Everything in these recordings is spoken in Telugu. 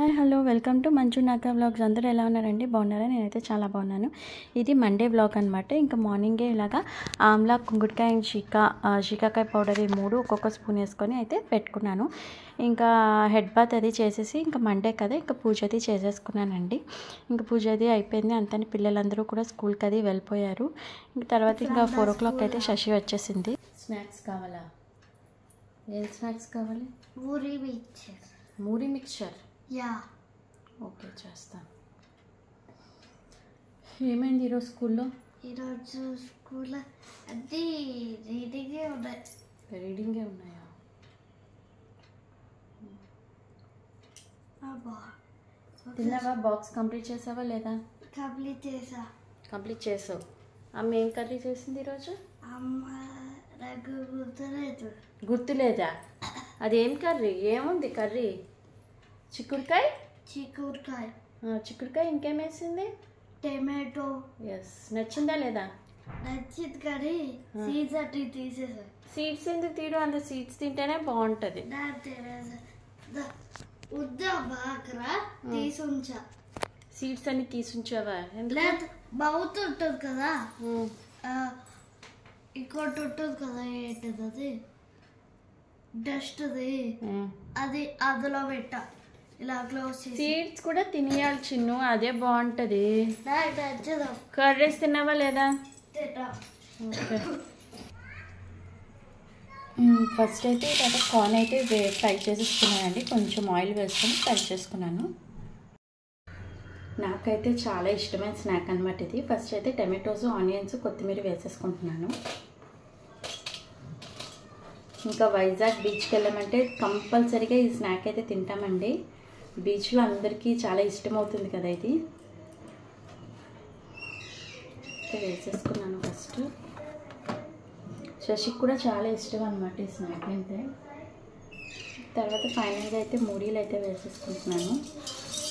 హాయ్ హలో వెల్కమ్ టు మంచు నాకా వ్లాగ్స్. అందరూ ఎలా ఉన్నారండి? బాగున్నారా? నేనైతే చాలా బాగున్నాను. ఇది మండే వ్లాగ్ అనమాట. ఇంకా మార్నింగే ఇలాగా ఆమ్లా, కుంకుడుకాయ అండ్ షికాకాయ పౌడర్ ఈ మూడు ఒక్కొక్క స్పూన్ వేసుకొని అయితే పెట్టుకున్నాను. ఇంకా హెడ్ బాత్ అది చేసేసి ఇంకా మండే కదా ఇంకా పూజ అది చేసేసుకున్నానండి. ఇంకా పూజ అది అయిపోయింది. అంతని పిల్లలందరూ కూడా స్కూల్కి అది వెళ్ళిపోయారు. ఇంకా తర్వాత ఇంకా 4 o'clock అయితే శశి వచ్చేసింది. స్నాక్స్ కావాలా? ఏం స్నాక్స్ కావాలి? మూరి మిక్చర్. యా ఓకే, చేస్తాను. ఏమైంది ఈరోజు స్కూల్లో? ఈరోజు స్కూల్లో అది రీడింగే ఉన్నాయి. రీడింగే ఉన్నాయా? తిన్నావా? బాక్స్ కంప్లీట్ చేసావా లేదా? కంప్లీట్ చేసావు. అమ్మ ఏం కర్రీ చేసింది ఈరోజు? అమ్మ నాకు గుర్తులేదు. గుర్తులేదా? అదేం కర్రీ? ఏముంది కర్రీ? చిక్కుడుకాయ. చిక్కుడుకాయ ఇంకేం వేసింది? టమాటో. ఎస్. నచ్చిందా లేదా? నచ్చింది కానీ సీడ్స్ అట్టి తీసేసా. సీడ్స్ ఎందుకు తీయడం? అంత సీడ్స్ తింటేనే బాగుంటుంది. తీసుంచా. సీడ్స్ అన్ని తీసుంచావా? లేదు, మౌత్ ఉంటుంది కదా, ఇంకోటి ఉంటుంది కదా, ఏంటిది అది డస్ట్ అది అందులో పెట్టా. ఇలా క్లోజ్ చేసి. సీడ్స్ కూడా తినేయాలి చిన్ను, అదే బాగుంటుంది. నచ్చదు. కర్రీస్ తిన్నావా లేదా? ఓకే. ఫస్ట్ అయితే తర్వాత కార్న్ అయితే ఫ్రై చేసేసుకున్నానండి. కొంచెం ఆయిల్ వేసుకొని ఫ్రై చేసుకున్నాను. నాకైతే చాలా ఇష్టమైన స్నాక్ అనమాట ఇది. ఫస్ట్ అయితే టమాటోస్, ఆనియన్స్, కొత్తిమీర వేసేసుకుంటున్నాను. ఇంకా వైజాగ్ బీచ్కి వెళ్ళామంటే కంపల్సరీగా ఈ స్నాక్ అయితే తింటామండి. బీచ్లో అందరికీ చాలా ఇష్టమవుతుంది కదా ఇది. వేసేసుకున్నాను ఫస్ట్. శశికి కూడా చాలా ఇష్టం అనమాట ఈ స్నాక్ అంటే. తర్వాత ఫైనల్గా అయితే మూడీలు అయితే వేసేసుకుంటున్నాను.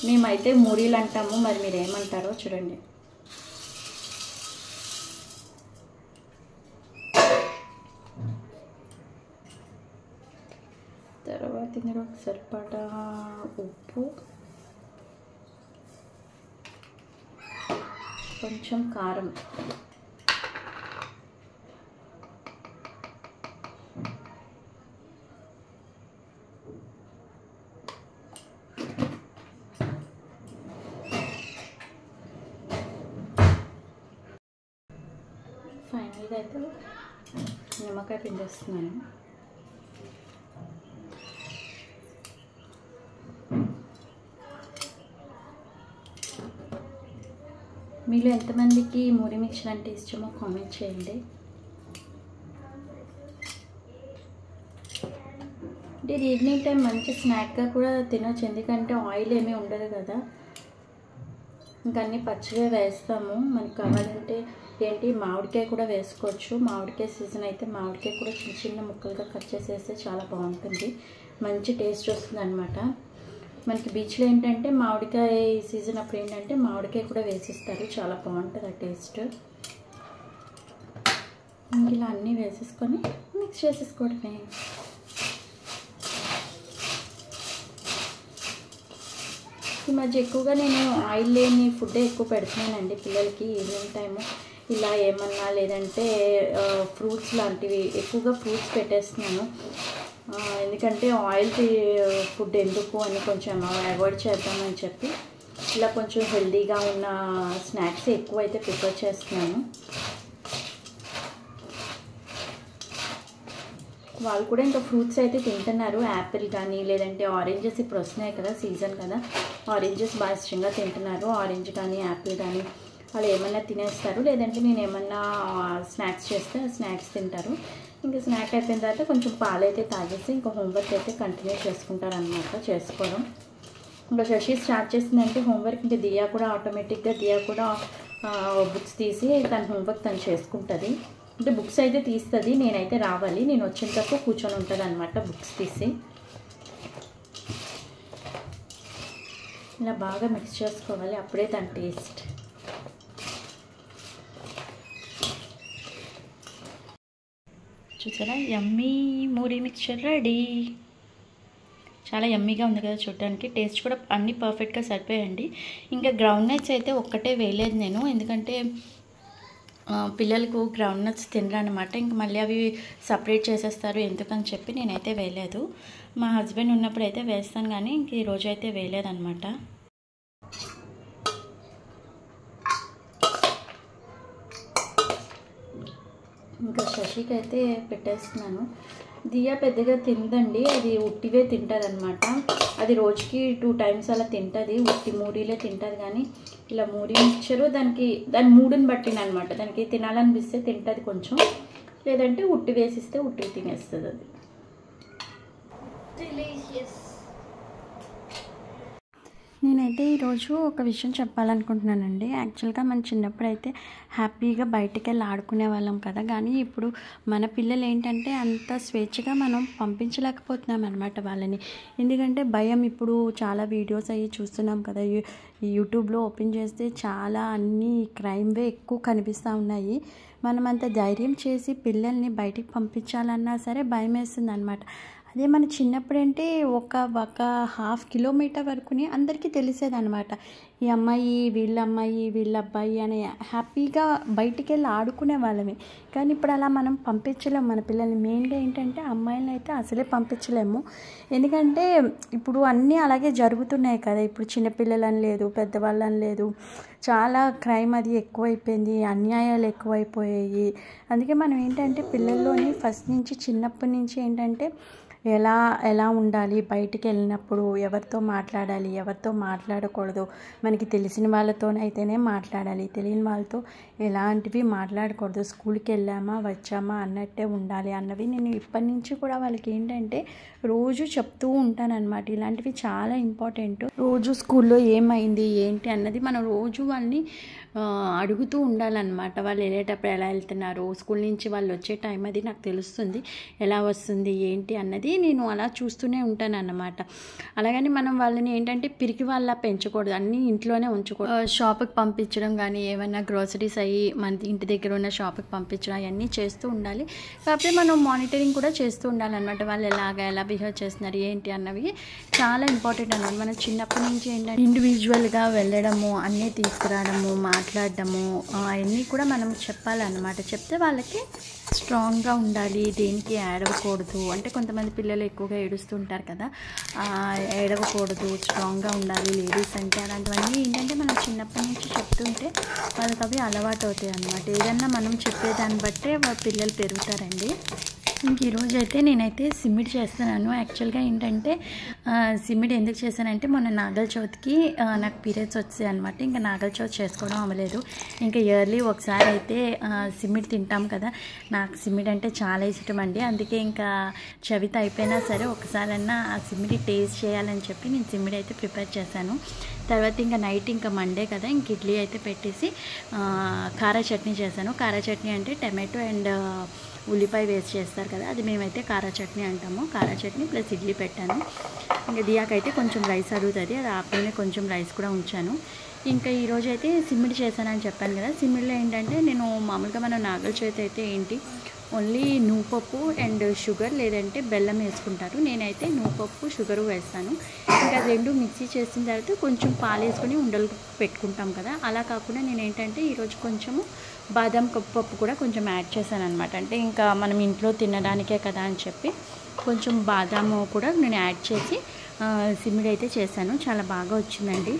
మేమైతే మూడీలు అంటాము, మరి మీరు ఏమంటారో చూడండి. తర్వాత ఇందులో సరిపడా ఉప్పు, కొంచెం కారం, ఫైనల్గా అయితే నిమ్మకాయ పిండేస్తున్నాను. మీలో ఎంతమందికి మూరి మిక్చర్ అంటే ఇష్టమో కామెంట్ చేయండి. అంటే ఈవినింగ్ టైం మంచి స్నాక్గా కూడా తినొచ్చు, ఎందుకంటే ఆయిల్ ఏమీ ఉండదు కదా. ఇంకా అన్నీ పచ్చివే వేస్తాము. మనకు కావాలంటే ఏంటి మామిడికాయ కూడా వేసుకోవచ్చు. మామిడికాయ సీజన్ అయితే మామిడికాయ కూడా చిన్న చిన్న ముక్కలుగా కట్ చేసేస్తే చాలా బాగుంటుంది, మంచి టేస్ట్ వస్తుంది అనమాట. మనకి బీచ్లో ఏంటంటే మామిడికాయ సీజన్ అప్పుడు ఏంటంటే మామిడికాయ కూడా వేసిస్తారు, చాలా బాగుంటుంది ఆ టేస్ట్. ఇలా అన్నీ వేసేసుకొని మిక్స్ చేసేసుకోవడమే. ఈ మధ్య ఎక్కువగా నేను ఆయిల్ లేని ఫుడ్ ఎక్కువ పెడుతున్నానండి పిల్లలకి. ఈవినింగ్ టైము ఇలా ఏమన్నా లేదంటే ఫ్రూట్స్ లాంటివి ఎక్కువగా ఫ్రూట్స్ పెట్టేస్తున్నాను. ఎందుకంటే ఆయిల్ ఫుడ్ ఎందుకు అని కొంచెం అవాయిడ్ చేద్దామని చెప్పి ఇలా కొంచెం హెల్తీగా ఉన్న స్నాక్స్ ఎక్కువ అయితే ప్రిఫర్ చేస్తున్నాను. వాళ్ళు కూడా ఇంకా ఫ్రూట్స్ అయితే తింటున్నారు. యాపిల్ కానీ లేదంటే ఆరెంజెస్ ఇప్పుడు వస్తున్నాయి కదా, సీజన్ కదా, ఆరెంజెస్ బాగా ఇష్టంగా తింటున్నారు. ఆరెంజ్ కానీ యాపిల్ కానీ వాళ్ళు ఏమన్నా తినేస్తారు, లేదంటే నేను ఏమన్నా స్నాక్స్ చేస్తే స్నాక్స్ తింటారు. ఇంకా స్నాక్ అయిపోయిన తర్వాత కొంచెం పాలైతే తాగేసి ఇంకా హోంవర్క్ అయితే కంటిన్యూ చేసుకుంటారు అనమాట చేసుకోవడం. ఇంకా శశి స్టార్ట్ చేసిందంటే హోంవర్క్, ఇంకా దియా కూడా ఆటోమేటిక్గా బుక్స్ తీసి తన హోంవర్క్ తను చేసుకుంటుంది. అంటే బుక్స్ అయితే తీస్తుంది, నేనైతే రావాలి, నేను వచ్చేంతకు కూర్చొని ఉంటుంది అనమాట బుక్స్ తీసి. ఇలా బాగా మిక్స్ చేసుకోవాలి, అప్పుడే దాని టేస్ట్. చూసారా, యమ్మీ మూరి మిక్చర్ రెడీ. చాలా యమ్మీగా ఉంది కదా చూడడానికి. టేస్ట్ కూడా అన్నీ పర్ఫెక్ట్గా సరిపోయాయండి. ఇంకా గ్రౌండ్ నట్స్ అయితే ఒక్కటే వేయలేదు నేను, ఎందుకంటే పిల్లలకు గ్రౌండ్ నట్స్ తినరనమాట. ఇంక మళ్ళీ అవి సపరేట్ చేసేస్తారు ఎందుకని చెప్పి నేనైతే వేయలేదు. మా హస్బెండ్ ఉన్నప్పుడు అయితే వేస్తాను, కానీ ఇంక ఈరోజు అయితే వేయలేదన్నమాట. ఇంకా శశికి అయితే పెట్టేస్తున్నాను. దియా పెద్దగా తిందండి, అది ఉట్టివే తింటుందన్నమాట. అది రోజుకి 2 times అలా తింటుంది, ఉట్టి మూరీలే తింటుంది. కానీ ఇలా మూరీ మిక్చరు దాని మూడుని బట్టినమాట. దానికి తినాలనిపిస్తే తింటుంది కొంచెం, లేదంటే ఉట్టి వేసిస్తే ఉట్టి తినేస్తుంది అది. నేనైతే ఈరోజు ఒక విషయం చెప్పాలనుకుంటున్నానండి. యాక్చువల్గా మన చిన్నప్పుడు అయితే హ్యాపీగా బయటికి వెళ్ళి ఆడుకునే వాళ్ళం కదా, కానీ ఇప్పుడు మన పిల్లలు ఏంటంటే అంత స్వేచ్ఛగా మనం పంపించలేకపోతున్నాం అనమాట వాళ్ళని. ఎందుకంటే భయం, ఇప్పుడు చాలా వీడియోస్ అవి చూస్తున్నాం కదా, యూట్యూబ్లో ఓపెన్ చేస్తే చాలా అన్నీ క్రైమ్వే ఎక్కువ కనిపిస్తూ ఉన్నాయి. మనం అంత ధైర్యం చేసి పిల్లల్ని బయటికి పంపించాలన్నా సరే భయం వేస్తుంది అనమాట. అదే మన చిన్నప్పుడు అంటే ఒక 1/2 కిలోమీటర్ వరకుని అందరికీ తెలిసేదనమాట. ఈ అమ్మాయి వీళ్ళ అమ్మాయి వీళ్ళ అబ్బాయి అని హ్యాపీగా బయటికి వెళ్ళి ఆడుకునే వాళ్ళమే. కానీ ఇప్పుడు అలా మనం పంపించలేము మన పిల్లల్ని. మెయిన్గా ఏంటంటే అమ్మాయిలను అయితే అసలే పంపించలేము, ఎందుకంటే ఇప్పుడు అన్నీ అలాగే జరుగుతున్నాయి కదా. ఇప్పుడు చిన్నపిల్లలని లేదు, పెద్దవాళ్ళని లేదు, చాలా క్రైమ్ అది ఎక్కువైపోయింది, అన్యాయాలు ఎక్కువైపోయాయి. అందుకే మనం ఏంటంటే పిల్లల్లోని ఫస్ట్ నుంచి చిన్నప్పటి నుంచి ఏంటంటే ఎలా ఉండాలి, బయటికి వెళ్ళినప్పుడు ఎవరితో మాట్లాడాలి, ఎవరితో మాట్లాడకూడదు, మనకి తెలిసిన వాళ్ళతోనైతేనే మాట్లాడాలి, తెలియని వాళ్ళతో ఎలాంటివి మాట్లాడకూడదు, స్కూల్కి వెళ్ళామా వచ్చామా అన్నట్టే ఉండాలి అన్నవి నేను ఇప్పటి నుంచి కూడా వాళ్ళకి ఏంటంటే రోజు చెప్తూ ఉంటానన్నమాట. ఇలాంటివి చాలా ఇంపార్టెంట్. రోజు స్కూల్లో ఏమైంది ఏంటి అన్నది మనం రోజు వాళ్ళని అడుగుతూ ఉండాలన్నమాట. వాళ్ళు వెళ్ళేటప్పుడు ఎలా వెళ్తున్నారు, స్కూల్ నుంచి వాళ్ళు వచ్చే టైం అది నాకు తెలుస్తుంది, ఎలా వస్తుంది ఏంటి అన్నది నేను అలా చూస్తూనే ఉంటాను అన్నమాట. అలాగని మనం వాళ్ళని ఏంటంటే పిరికి వాళ్ళ పెంచకూడదు, అన్నీ ఇంట్లోనే ఉంచకూడదు. షాప్కి పంపించడం కానీ, ఏమైనా గ్రోసరీస్ అయ్యి మన ఇంటి దగ్గర ఉన్న షాప్కి పంపించడం అవన్నీ చేస్తూ ఉండాలి. కాకపోతే మనం మానిటరింగ్ కూడా చేస్తూ ఉండాలన్నమాట. వాళ్ళు ఎలా బిహేవ్ చేస్తున్నారు ఏంటి అన్నవి చాలా ఇంపార్టెంట్ అన్నమాట. మనం చిన్నప్పటి నుంచి ఏంటంటే ఇండివిజువల్గా వెళ్ళడము, అన్నీ తీసుకురావడము, మాట్లాడడము అవన్నీ కూడా మనం చెప్పాలన్నమాట. చెప్తే వాళ్ళకి స్ట్రాంగ్గా ఉండాలి, దేనికి ఏడవకూడదు. అంటే కొంతమంది పిల్లలు ఎక్కువగా ఏడుస్తుంటారు కదా, ఏడవకూడదు, స్ట్రాంగ్గా ఉండాలి లేడీస్ అంటే. అలాంటివన్నీ ఏంటంటే మనం చిన్నప్పటి నుంచి చెప్తుంటే వాళ్ళకి అవి అలవాటు అవుతాయి అన్నమాట. ఏదన్నా మనం చెప్పేదాన్ని బట్టే పిల్లలు పెరుగుతారండి. ఇంక ఈరోజు అయితే నేనైతే సిమ్మిడి చేస్తున్నాను. యాక్చువల్గా ఏంటంటే సిమ్మిడి ఎందుకు చేశానంటే మొన్న నాగల చవితికి నాకు పీరియడ్స్ వచ్చాయి అనమాట. ఇంకా నాగల చవితి చేసుకోవడం అవ్వలేదు. ఇంకా ఇయర్లీ ఒకసారి అయితే సిమ్మిడి తింటాం కదా, నాకు సిమ్మిడి అంటే చాలా ఇష్టం అండి. అందుకే ఇంకా చవితి అయిపోయినా సరే ఒకసారన్నా ఆ సిమ్మిడి టేస్ట్ చేయాలని చెప్పి నేను సిమ్మిడి అయితే ప్రిపేర్ చేశాను. తర్వాత ఇంకా నైట్ ఇంకా మండే కదా, ఇంక ఇడ్లీ అయితే పెట్టేసి కారా చట్నీ చేశాను. కారా చట్నీ అంటే టమాటో అండ్ ఉల్లిపాయ వేసి చేస్తారు కదా, అది మేమైతే కారా చట్నీ అంటాము. కారా చట్నీ ప్లస్ ఇడ్లీ పెట్టాను. ఇంకా దియాకైతే కొంచెం రైస్ అడుగుతుంది, అది ఆపైన కొంచెం రైస్ కూడా ఉంచాను. ఇంకా ఈరోజు అయితే సిమ్మిడి చేశానని చెప్పాను కదా. సిమ్మిడిలో ఏంటంటే నేను మామూలుగా మన నాగల చవితి అయితే ఏంటి ఓన్లీ నువ్వుపప్పు అండ్ షుగర్ లేదంటే బెల్లం వేసుకుంటారు. నేనైతే నువ్వుపప్పు షుగరు వేస్తాను. ఇంకా రెండు మిక్సీ చేసిన తర్వాత కొంచెం పాలు వేసుకొని ఉండలు పెట్టుకుంటాం కదా, అలా కాకుండా నేను ఏంటంటే ఈరోజు కొంచెము బాదం పప్పు కూడా కొంచెం యాడ్ చేశాను అనమాట. అంటే ఇంకా మనం ఇంట్లో తినడానికే కదా అని చెప్పి కొంచెం బాదాము కూడా నేను యాడ్ చేసి సిమ్మిడి అయితే చేశాను. చాలా బాగా వచ్చిందండి.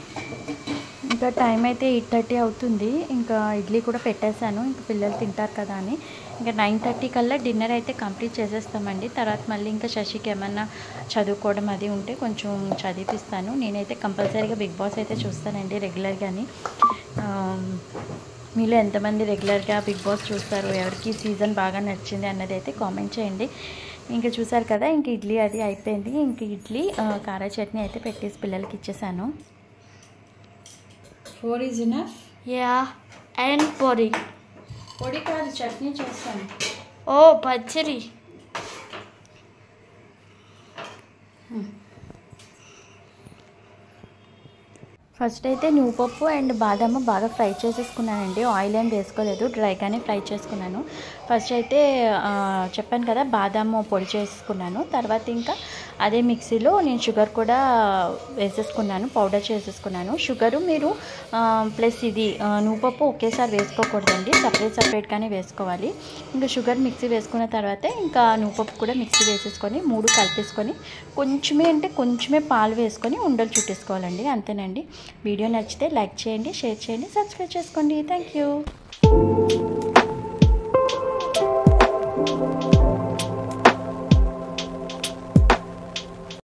ఇంకా టైం అయితే 8:30 అవుతుంది. ఇంకా ఇడ్లీ కూడా పెట్టేశాను, ఇంకా పిల్లలు తింటారు కదా అని. ఇంకా 9:30 కల్లా డిన్నర్ అయితే కంప్లీట్ చేసేస్తామండి. తర్వాత మళ్ళీ ఇంకా శశికి ఏమన్నా చదువుకోవడం అది ఉంటే కొంచెం చదివిస్తాను. నేనైతే కంపల్సరీగా బిగ్ బాస్ అయితే చూస్తానండి రెగ్యులర్గాని. మీలో ఎంతమంది రెగ్యులర్గా బిగ్ బాస్ చూస్తారు, ఎవరికి సీజన్ బాగా నచ్చింది అన్నది అయితే కామెంట్ చేయండి. ఇంకా చూసారు కదా, ఇంక ఇడ్లీ అది అయిపోయింది. ఇంక ఇడ్లీ కారా చట్నీ అయితే పెట్టేసి పిల్లలకి ఇచ్చేసాను. 4 is enough? Yeah, and పొడి. పొడి కాదు, చట్నీ చేస్తాను. ఓ పచ్చడి. ఫస్ట్ అయితే నువ్వుపప్పు అండ్ బాదాము బాగా ఫ్రై చేసేసుకున్నానండి. ఆయిల్ ఏం వేసుకోలేదు, డ్రైగానే ఫ్రై చేసుకున్నాను. ఫస్ట్ అయితే చెప్పాను కదా బాదాము పొడి చేసుకున్నాను. తర్వాత ఇంకా అదే మిక్సీలో నేను షుగర్ కూడా వేసేసుకున్నాను, పౌడర్ చేసేసుకున్నాను. షుగరు మీరు ప్లస్ ఇది నువ్వుపప్పు ఒకేసారి వేసుకోకూడదండి, సపరేట్గానే వేసుకోవాలి. ఇంకా షుగర్ మిక్సీ వేసుకున్న తర్వాత ఇంకా నువ్వుపప్పు కూడా మిక్సీ వేసేసుకొని 3 కలిపేసుకొని కొంచెమే పాలు వేసుకొని ఉండలు చుట్టేసుకోవాలండి. అంతేనండి. వీడియో నచ్చితే లైక్ చేయండి, షేర్ చేయండి, సబ్స్క్రైబ్ చేసుకోండి. Thank you.